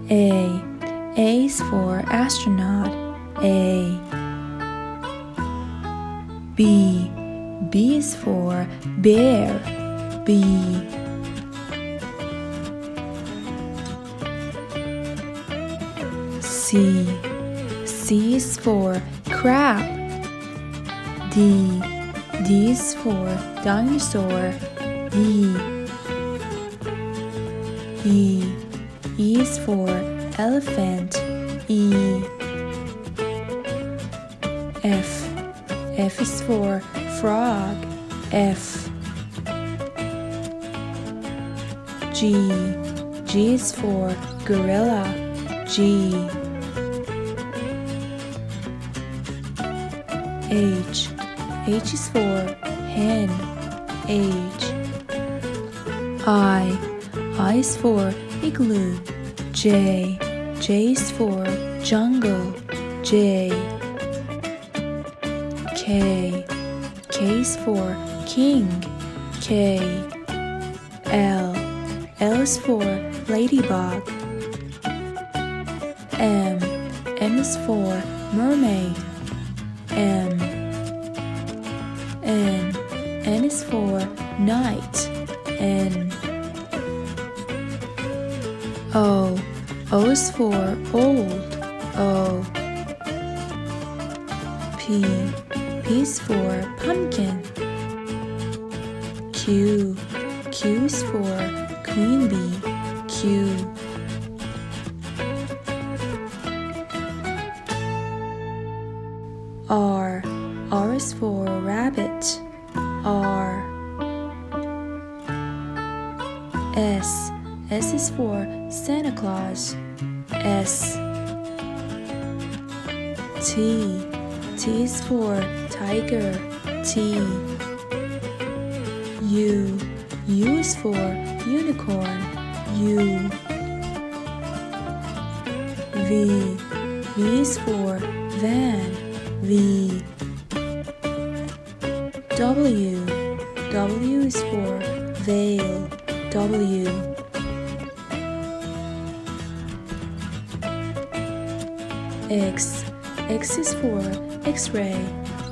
A. A is for astronaut. A. B. B is for bear. B. C. C is for crab. D. D is for dinosaur. E. E. E is for elephant. E. F. F is for frog. F. G. G is for gorilla. G. H. H is for hen. H. I. I is for igloo. J. J is for jungle. J. K. K is for king. K. L. L is for ladybug. M. M is for mermaid. M. N. N is for knight. N. O. O is for old. O. P. P is for pumpkin. Q. Q is for queen bee. Q. R. R is for rabbit. R. S. S is for Santa Claus. S. T. T is for tiger. T. U. U is for unicorn. U. V. V is for van. V. W. W is for veil. W. X. X is for X-ray.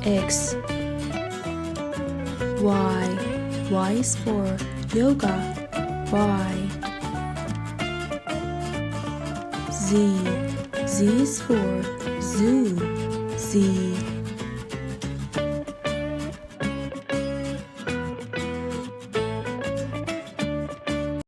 X. Y. Y is for yoga. Y. Z. Z is for zoo. Z.